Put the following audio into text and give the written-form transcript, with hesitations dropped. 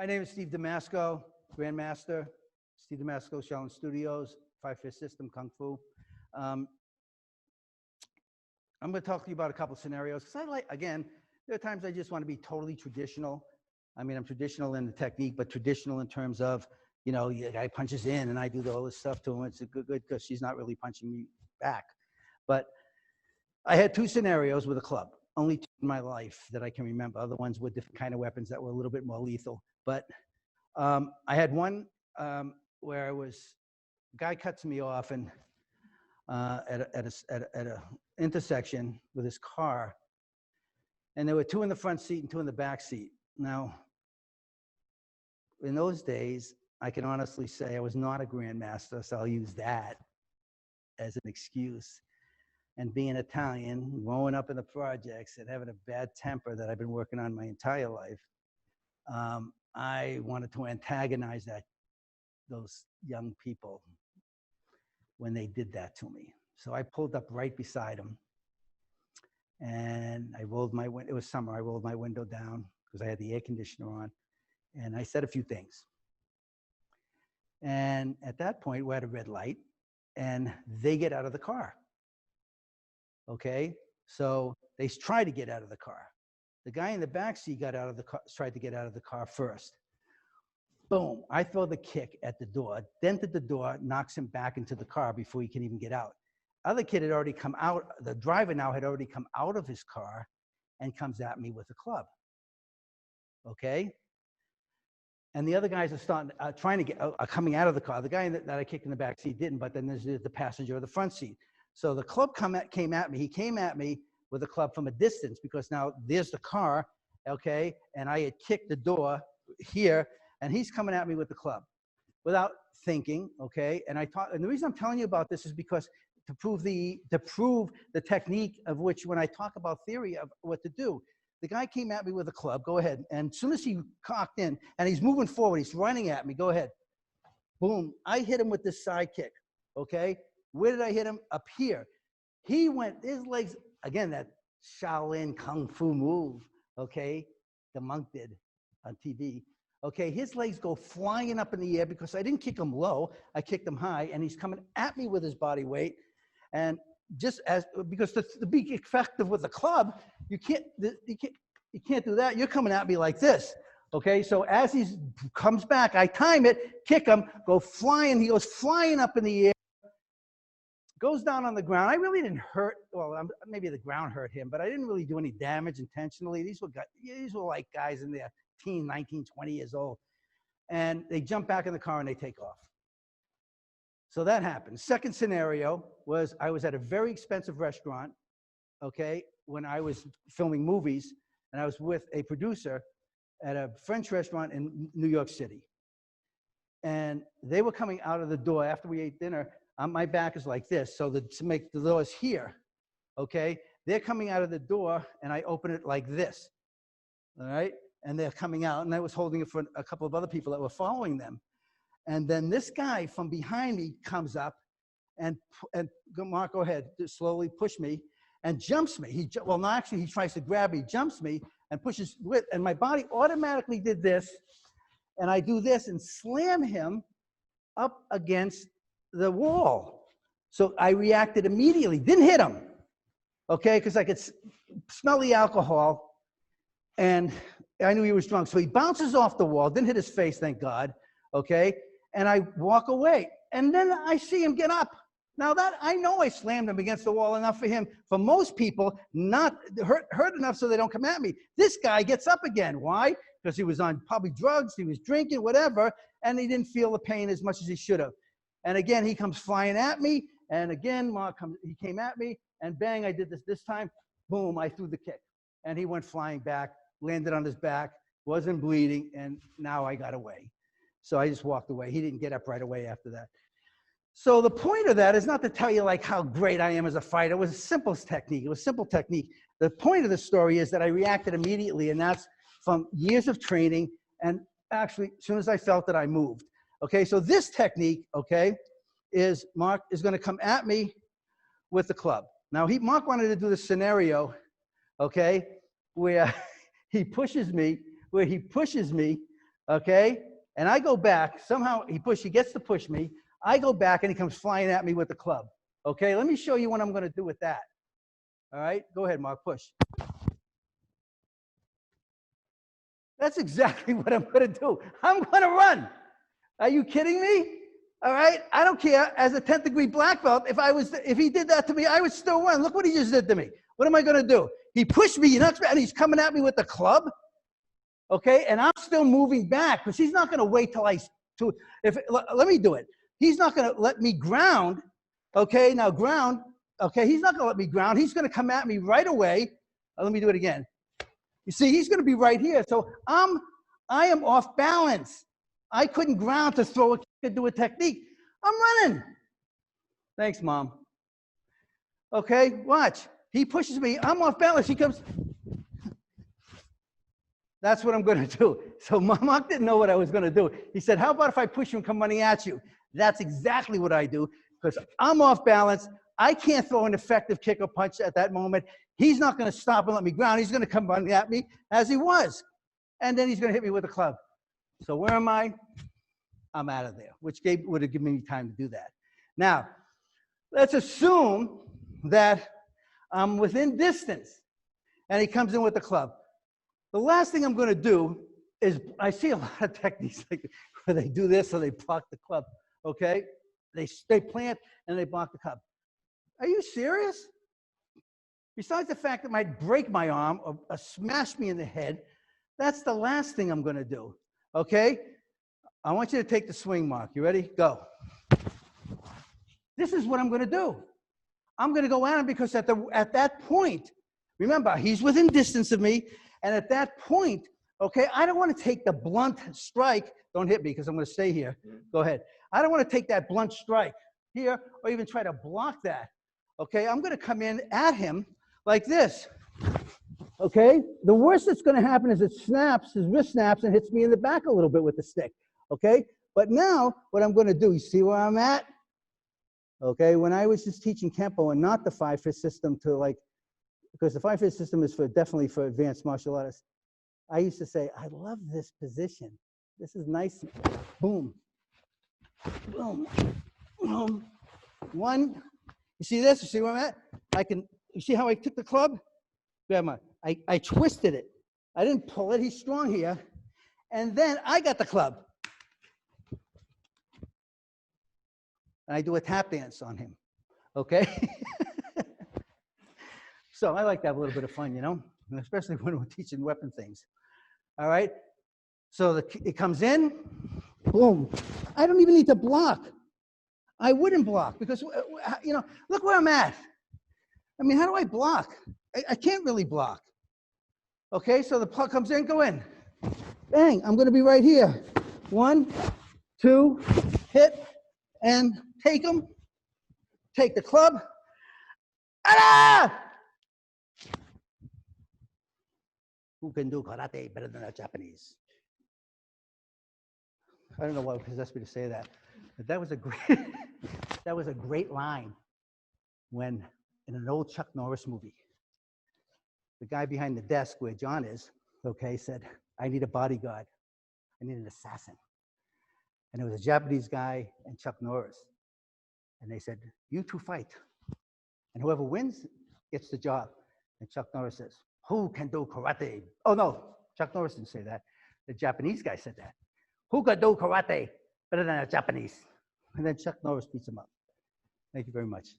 name is Steve Damasco, Grandmaster, Steve Damasco, Shaolin Studios, Five Fist System, Kung Fu. I'm going to talk to you about a couple of scenarios because again, there are times I just want to be totally traditional. I mean, I'm traditional in the technique, but traditional in terms of, you know, the guy punches in and I do all this stuff to him. It's good because she's not really punching me back. But I had two scenarios with a club, only two in my life that I can remember. Other ones with different kind of weapons that were a little bit more lethal. But I had one where a guy cuts me off and at a intersection with his car, and there were two in the front seat and two in the back seat. Now, in those days, I can honestly say I was not a grandmaster, so I'll use that as an excuse. And being Italian, growing up in the projects and having a bad temper that I've been working on my entire life, I wanted to antagonize those young people when they did that to me. So I pulled up right beside him and I rolled my window. It was summer. I rolled my window down because I had the air conditioner on and I said a few things. And at that point, we're at a red light and they get out of the car. Okay, so they tried to get out of the car. The guy in the back seat got out of the car, tried to get out of the car first. Boom, I throw the kick at the door, dented the door, knocks him back into the car before he can even get out. Other kid had already come out, the driver now had already come out of his car and comes at me with a club. Okay? And the other guys are starting, trying to get, coming out of the car. The guy that I kicked in the back seat didn't, but then there's the passenger of the front seat. So the club came at me. He came at me with a club from a distance because now there's the car, okay? And I had kicked the door here, and he's coming at me with the club without thinking, okay? And the reason I'm telling you about this is because to prove the technique of which when I talk about theory of what to do, the guy came at me with a club, go ahead. And as soon as he cocked in and he's moving forward, he's running at me, go ahead. Boom, I hit him with this side kick, okay? Where did I hit him? Up here. He went, his legs, again, that Shaolin Kung Fu move, okay? The monk did on TV. Okay, his legs go flying up in the air because I didn't kick him low, I kicked him high, and he's coming at me with his body weight. And just because to be effective with the club, you can't do that. You're coming at me like this. Okay, so as he comes back, I time it, kick him, go flying. He goes flying up in the air, goes down on the ground. I really didn't hurt, well, maybe the ground hurt him, but I didn't really do any damage intentionally. These were like guys in their 19, 20 years old. And they jump back in the car and they take off. So that happened. Second scenario was I was at a very expensive restaurant, okay, when I was filming movies, and I was with a producer at a French restaurant in New York City. And they were coming out of the door after we ate dinner. My back is like this, so to make the doors here, okay? They're coming out of the door, and I open it like this, all right? And they're coming out, and I was holding it for a couple of other people that were following them. And then this guy from behind me comes up, and Mark, go ahead, just slowly push me, and jumps me. Well, no, actually, he tries to grab me, jumps me, and pushes with, and my body automatically did this, and I do this and slam him up against the wall. So I reacted immediately, didn't hit him, okay, because I could smell the alcohol, and I knew he was drunk. So he bounces off the wall, didn't hit his face, thank God, okay, and I walk away. And then I see him get up. Now that, I know I slammed him against the wall enough for most people, not hurt enough so they don't come at me. This guy gets up again. Why? Because he was on probably drugs, he was drinking, whatever, and he didn't feel the pain as much as he should have. And again, he comes flying at me, and again, he came at me, and bang, I did this time, boom, I threw the kick. And he went flying back, landed on his back, wasn't bleeding, and now I got away. So I just walked away. He didn't get up right away after that. So the point of that is not to tell you like how great I am as a fighter. It was a simple technique. It was a simple technique. The point of the story is that I reacted immediately, and that's from years of training, and actually, as soon as I felt it, I moved. Okay, so this technique, okay, is Mark is going to come at me with the club. Now, Mark wanted to do this scenario, okay, where he pushes me, okay? And I go back, somehow he gets to push me. I go back and he comes flying at me with the club. Okay, let me show you what I'm gonna do with that. All right, go ahead, Mark, push. That's exactly what I'm gonna do. I'm gonna run. Are you kidding me? All right, I don't care. As a 10th degree black belt, if he did that to me, I would still run. Look what he just did to me. What am I gonna do? He pushed me, and he's coming at me with the club. Okay, and I'm still moving back because he's not gonna wait till let me do it. He's not gonna let me ground. Okay, now ground. Okay, he's not gonna let me ground. He's gonna come at me right away. Let me do it again. You see, he's gonna be right here. So I am off balance. I couldn't ground to throw a kick and do a technique. I'm running. Thanks, Mom. Okay, watch. He pushes me. I'm off balance. He comes. That's what I'm going to do. So Mark didn't know what I was going to do. He said, how about if I push you and come running at you? That's exactly what I do because I'm off balance. I can't throw an effective kick or punch at that moment. He's not going to stop and let me ground. He's going to come running at me as he was. And then he's going to hit me with a club. So where am I? I'm out of there, which would have given me time to do that. Now, let's assume that I'm within distance and he comes in with the club. The last thing I'm going to do is, I see a lot of techniques like where they do this or they block the club, okay? They plant and they block the club. Are you serious? Besides the fact that it might break my arm or smash me in the head, that's the last thing I'm going to do, okay? I want you to take the swing, Mark. You ready? Go. This is what I'm going to do. I'm going to go at him because at that point, remember, he's within distance of me. And at that point, okay, I don't want to take the blunt strike. Don't hit me because I'm going to stay here. Go ahead. I don't want to take that blunt strike here or even try to block that. Okay, I'm going to come in at him like this. Okay, the worst that's going to happen is it snaps, his wrist snaps and hits me in the back a little bit with the stick. Okay, but now what I'm going to do, you see where I'm at? Okay, when I was just teaching Kempo and not the 5-fist system because the 5-fist system is definitely for advanced martial artists, I used to say, I love this position. This is nice. Boom, boom, boom. One, you see this? You see where I'm at? You see how I took the club? I twisted it. I didn't pull it. He's strong here. And then I got the club. And I do a tap dance on him. Okay? So I like to have a little bit of fun, you know, especially when we're teaching weapon things. All right? So it comes in. Boom. I don't even need to block. I wouldn't block because, you know, look where I'm at. I mean, how do I block? I can't really block. Okay, so the puck comes in, go in. Bang, I'm going to be right here. 1, 2, hit, and take him. Take the club. Ah! Who can do karate better than a Japanese? I don't know what possessed me to say that, but that was a great line when in an old Chuck Norris movie, the guy behind the desk where John is, okay, said, I need a bodyguard. I need an assassin. And it was a Japanese guy and Chuck Norris. And they said, you two fight. And whoever wins gets the job. And Chuck Norris says, who can do karate? Oh, no, Chuck Norris didn't say that. The Japanese guy said that. Who can do karate better than a Japanese? And then Chuck Norris beats him up. Thank you very much.